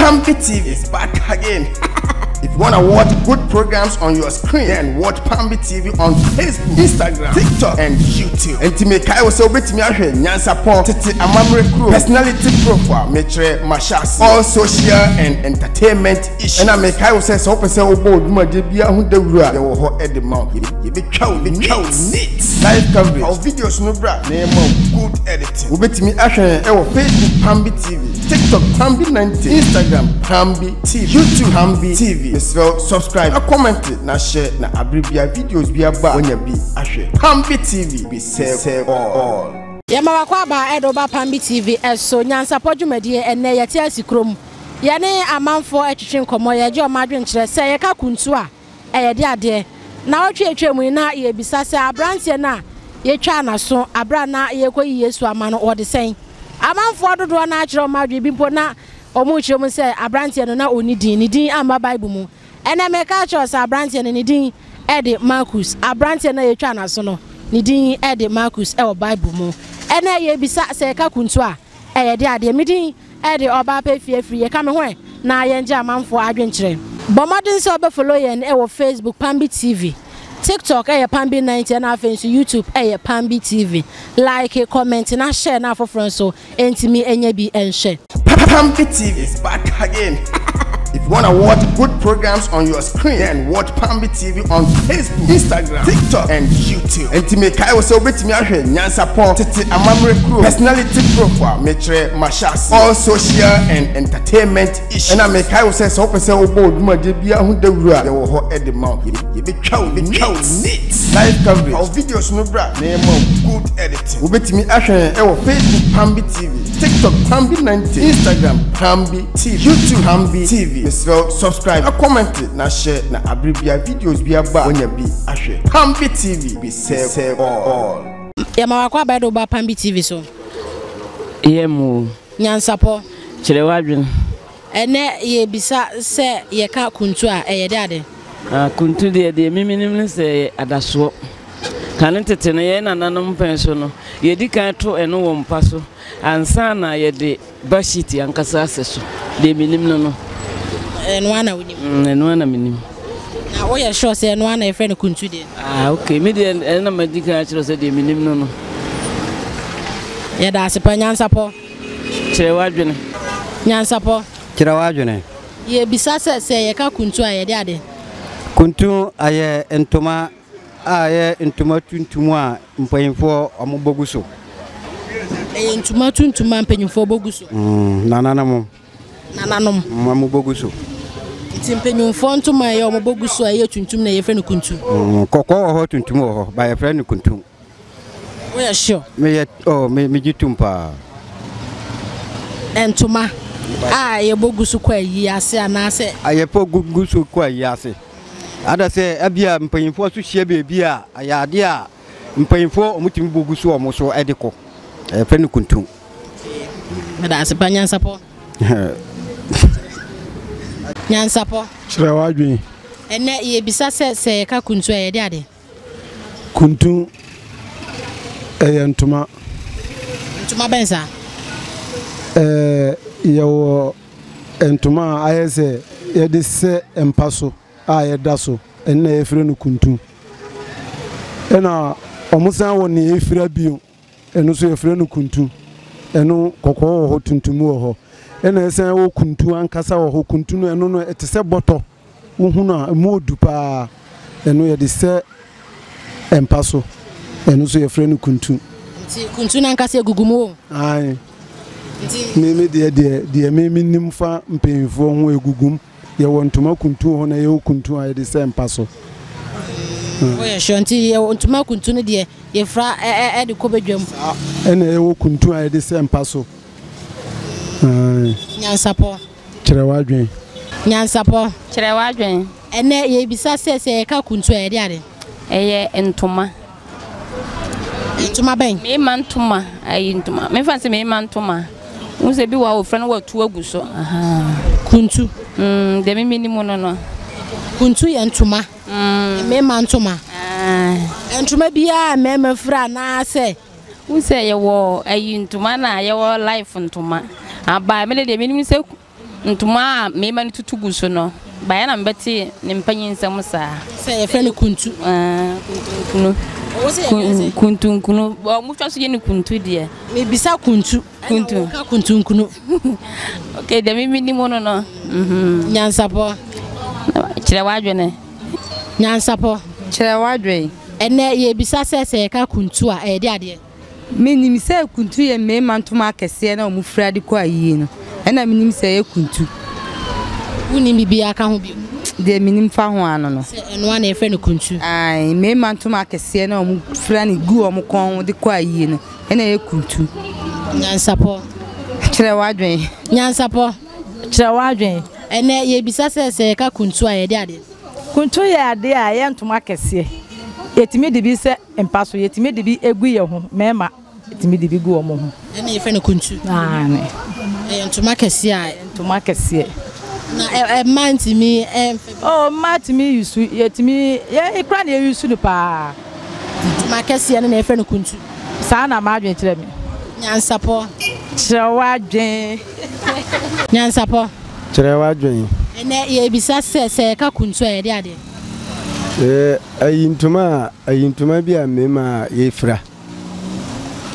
PAMBY TV is back again. If you want to watch good programs on your screen, then watch PAMBY TV on Facebook, Instagram, TikTok, and YouTube. And to make I was over to me, NYANSAPO, Titi Amamre Crew, personality profile, Metre Mashas, all social and entertainment issues. And I make I was say so open say obo my debia who the rua they will hot at the mouth. You be cow neat live coverage. Our videos no bra name of good editing. We bet me our Facebook PAMBY TV, TikTok PAMBY 90, Instagram PAMBY TV, YouTube PAMBY TV. So subscribe, comment, na share, na abribia videos be about when you be ashe. PAMBY TV be save all. Yama kwaba edoba PAMBY TV eso NYANSAPO dwumadi ene yete asikrom. Yene amanfo atwetwe komo ye je omadwe nkire se ye ka kuntu a eyede ade. Na otwe mu na ye bisa se abrantie na ye twa na so abra na ye koyi Yesu amano ode sen. Amanfo dodo na akire omadwe bi mpo na omu chemu se abrantie no na onidin ni din amba Bible mu ene me ka cho se abrantie no ni din e Marcus abrantie na ye twa na so no ni din e Marcus e o Bible mu ene ye bisa se ka kuntu a e ye de ade mi din e oba pa fiefri ye ka me ho na ye nje amanfo adwenkire bomodin se oba follow ye e wo Facebook PAMBY TV, TikTok e PAMBY 90 na Facebook, YouTube e PAMBY TV. Like, comment, na share na for friends so entimi enye bi enshare. PAMBY TV is back again. If you want to watch good programs on your screen, then watch PAMBY TV on Facebook, Instagram, TikTok, and YouTube. And to make I was over to me, NYANSAPO, Titi Amamre Crew, personality profile, Metre Mashas, all social and entertainment issues. And I make I was say so open say obo my debia who the rua they will hot at the mouth. You be cow neat live coverage. Our videos no bra name of good editing. We bet me our Facebook PAMBY TV, TikTok PAMBY 90, Instagram PAMBY TV, YouTube PAMBY TV. So subscribe, comment, na share, na abribia videos be about when you be ashe. PAMBY TV be save all. Yama wakwa bado ba PAMBY TV so. Yemu. NYANSAPO. Kyere Wadwen. Ene ye bisa se ye ka kuntu a ye de ade. Kuntu de miminim se adaso. Kan tete ne ye nananom penso no. Ye di kan to eno wo mpa so. Ansa na ye de bashiti ankasa aseso. De minim no. Nwana wuni. Nwana minim. Na wo ye sure say nwana e friend kuntu de. Okay, me de na madika achiro say de minim no. Ye da sepa NYANSAPO. Kyere Wadwen. NYANSAPO. Kyere Wadwen. Ye bisa se ye ka kuntu a ye de ade. Kuntu aye entoma aye entoma tuntumu a mpanyimfo omoboguso. Entoma tuntumu mpanyimfo boguso. Nananom. Amoboguso. Timpanyimfo ntoma ye omoboguso aye tuntum na ye friend kuntu. Koko ho tuntum ho ba ye friend kuntu. We are sure. Me jitumpa. Entoma ye boguso kwa yi ase anase. Aye poguso kwa yi ase. Ada se abia mpanyimfo so hie bebi a ayade a mpanyimfo omutimi boguso omoso edeko. Friend kuntu. Me da se pa NYANSAPO. NYANSAPO. Kyere Wadwen. Ene ye bisa se ka kuntu ye de ade. Kuntu entoma. Entoma benza. Yo entoma ayese ye de se empaso ye daso enne ye frɛ no kuntu. Ena omusan wo ne ye frɛ bio eno so ye frɛ no kuntu. Eno kokko ho tuntumu ho. Ena esen wo kuntu ankasa wo kuntu no eno no etese boto wo hu na modu pa eno ye de se empaso eno so ye frɛ no kuntu. Nti kuntu na ankasa egugumu. Ai. Nti me de me nimfa mpemfo ho egugum ye wontuma kuntu ho na ye kuntu a ye de se empaso. Oya shanti ye wontuma kuntu ne de ye fra de kobedwam. Ena ye wo kuntu a ye de se empaso. NYANSAPO. Kyere Wadwen. NYANSAPO. Kyere Wadwen. Ene ye bisa se ka kuntu ye de ade. Eye entoma. Entoma ben. Me mantoma ayi entoma. Me fancy me mantoma. Unse bi wa wo friend wa tu aguso. Kuntu. De me minimum no. Kuntu ye entoma. Me mantoma. Entoma bia me mafra na se. Unse ye wo ayi entoma na ye wo life entoma. Aba me de minimum se ntuma me man tutugu so no ba na mbeti ne mpanyin nsam sa say e friend kuntu kuntu kuno mo twa so ye ne kuntu de me bisa kuntu kuno okay de me ni mo no nyansapo kire wadwene nyansapo kire wadwen ene ye bisa se ka kuntu a e de ade minim se kuntu ye me mantuma kese na omu frade ko ayi no ena minim se ye kuntu woni bibia ka ho bi de minim fa ho ano no se eno ana e friend kuntu ai me mantuma kese na omu frane gu omu kon de ko ayi no ena ye kuntu nyansapo kire wadwen kire wadwen ene ye bisa se ka kuntu a ye de ade kuntu ye ade a ye ntuma kese yetimi de bi se empaso yetimi de bi egu ye ho mema yetimi de bi gu omo ho ene ye friend kuntu ne ntuma kese a ntuma kese na mantimi matimi yusu yetimi ye ikra na yusu no pa ntuma kese ne na ye friend kuntu sa na ma adwen kire me nyansapo kire wadwen nyansapo kire wadwen ene ye bisa se ka kuntu a ye de ade ayintuma bi a mema yefra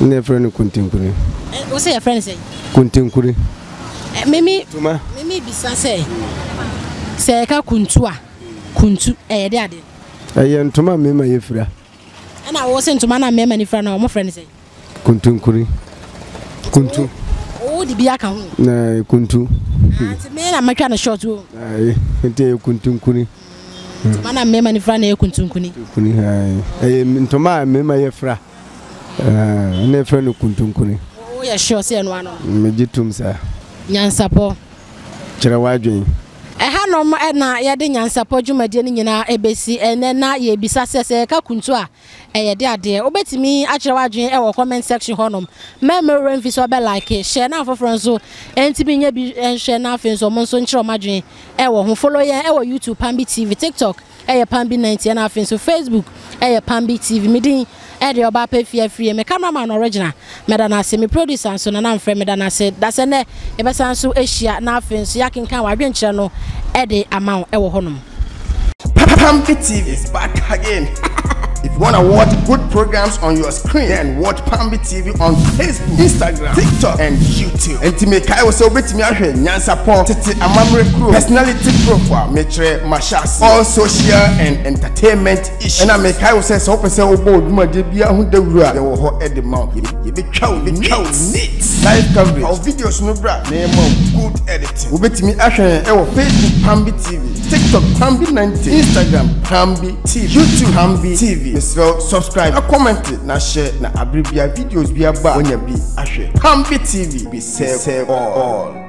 ne friend kuntinkuri o say your friend say kuntinkuri mimi bisa se ka kuntu e de ade ayintuma mema yefra ana wo se ntuma na mema ni fra na o mo friend say kuntinkuri kuntu o di bia ka ho na kuntu anti me na matwa na short o ai ente kuntinkuri mana mema ni fra na kuntunkuni kuni ai ntoma mema yefra ne fra no kuntunkuni o ya sure say no ano mejitum sa nyansapo kire wadwen ha no ma na ye de nyansapo dwumadie ni nyina ebesi ene na ye bisa se ka kuntu a ye de ade obetimi a kire wadwen e wo comment section honom memory mfi so be like share na afoforo nso entibi nya bi share na afin so mo nso nkire omadwen e wo ho follow ye e wo YouTube PAMBY TV TikTok e PAMBY 90 na afin so Facebook e PAMBY TV midin e de oba pa free me cameraman original medana se me producer so na mfrɛ medana se da se ne e be san so ehia na afin so yakenkan wadwen kire no e de amount e wo honom. PAMBY TV is back again. If you want to watch good programs on your screen, then watch PAMBY TV on Facebook, Instagram, TikTok, and YouTube. And to make Kyere so with me, NYANSAPO, Titi Amamre Crew, personality profile, Metre Mashas, all social and entertainment issues. And I make Kyere say so, so bold, my dear, who the rug, they will hold at the mouth. You be cow, neat. Live coverage, our videos, no bra, name of good editing. With me, our Facebook, PAMBY TV, TikTok, PAMBY 90, Instagram, PAMBY TV, YouTube, PAMBY TV. So subscribe, comment, na share, na abribia videos be aba when you be ashe. PAMBY TV be save all.